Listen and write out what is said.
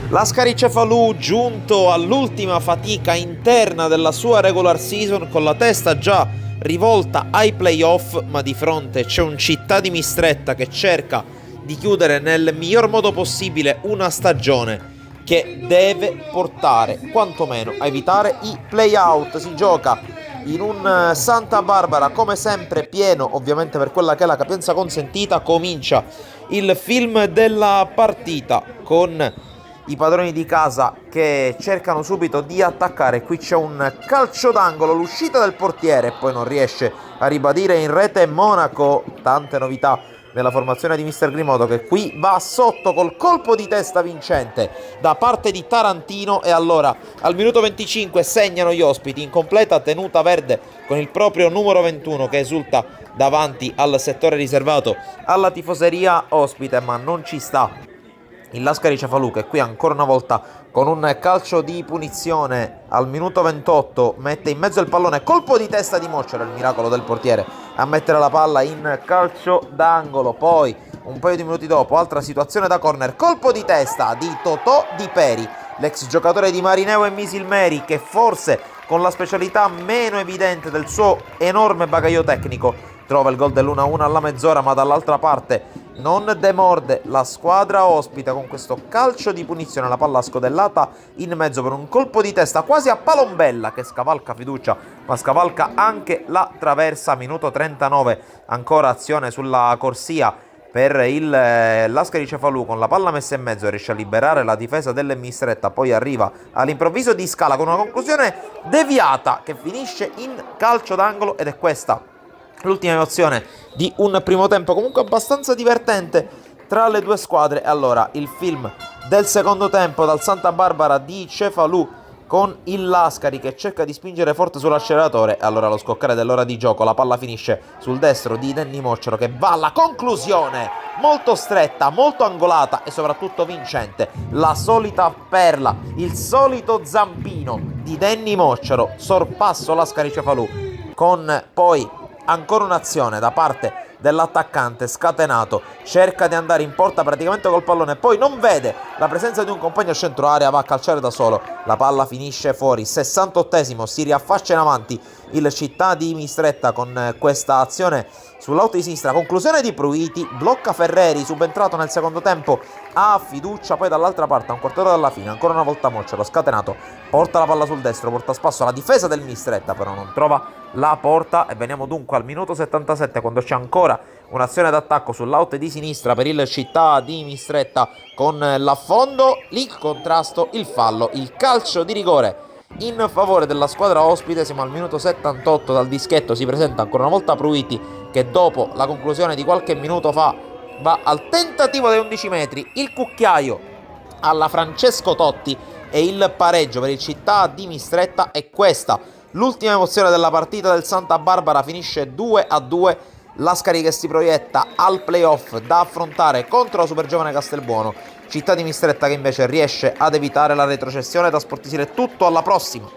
L'Ascari Cefalù giunto all'ultima fatica interna della sua regular season con la testa già rivolta ai playoff, ma di fronte c'è un Città di Mistretta che cerca di chiudere nel miglior modo possibile una stagione che deve portare quantomeno a evitare i playout. Si gioca in un Santa Barbara come sempre pieno, ovviamente per quella che è la capienza consentita. Comincia il film della partita con i padroni di casa che cercano subito di attaccare. Qui c'è un calcio d'angolo, l'uscita del portiere, poi non riesce a ribadire in rete Monaco. Tante novità nella formazione di Mister Grimoto, che qui va sotto col colpo di testa vincente da parte di Tarantino. E allora al minuto 25 segnano gli ospiti in completa tenuta verde con il proprio numero 21 che esulta davanti al settore riservato alla tifoseria ospite, ma non ci sta il Lascari Cefalù, che qui ancora una volta con un calcio di punizione al minuto 28 mette in mezzo il pallone, colpo di testa di Moccia, il miracolo del portiere a mettere la palla in calcio d'angolo. Poi un paio di minuti dopo altra situazione da corner, colpo di testa di Totò Di Peri, l'ex giocatore di Marineo e Misilmeri, che forse con la specialità meno evidente del suo enorme bagaglio tecnico trova il gol dell'1-1 alla mezz'ora, ma dall'altra parte non demorde la squadra ospite con questo calcio di punizione, la palla scodellata in mezzo per un colpo di testa quasi a palombella che scavalca Fiducia, ma scavalca anche la traversa. Minuto 39, ancora azione sulla corsia per il Lascari Cefalù, con la palla messa in mezzo riesce a liberare la difesa delle Mistretta, poi arriva all'improvviso di Scala con una conclusione deviata che finisce in calcio d'angolo. Ed è questa l'ultima emozione di un primo tempo comunque abbastanza divertente tra le due squadre. Allora il film del secondo tempo dal Santa Barbara di Cefalù, con il Lascari che cerca di spingere forte sull'acceleratore. Allora lo scoccare dell'ora di gioco, la palla finisce sul destro di Danny Moccero che va alla conclusione, molto stretta, molto angolata e soprattutto vincente. La solita perla, il solito zampino di Danny Moccero, sorpasso Lascari Cefalù, con poi ancora un'azione da parte dell'attaccante scatenato, cerca di andare in porta praticamente col pallone, poi non vede la presenza di un compagno a centro area, va a calciare da solo, la palla finisce fuori. 68esimo, si riaffaccia in avanti il Città di Mistretta con questa azione sull'auto di sinistra, conclusione di Pruiti, blocca Ferreri, subentrato nel secondo tempo a Fiducia. Poi dall'altra parte, a un quarto d'ora dalla fine, ancora una volta Moccero scatenato, porta la palla sul destro, porta a spasso la difesa del Mistretta, però non trova la porta. E veniamo dunque al minuto 77, quando c'è ancora un'azione d'attacco sull'out di sinistra per il Città di Mistretta con l'affondo, il contrasto, il fallo, il calcio di rigore in favore della squadra ospite. Siamo al minuto 78, dal dischetto si presenta ancora una volta Pruiti, che dopo la conclusione di qualche minuto fa va al tentativo dei 11 metri, il cucchiaio alla Francesco Totti e il pareggio per il Città di Mistretta. E questa l'ultima emozione della partita del Santa Barbara, finisce 2-2. Lascari che si proietta al playoff da affrontare contro la Supergiovane Castelbuono, Città di Mistretta che invece riesce ad evitare la retrocessione. Da Sportisile è tutto, alla prossima.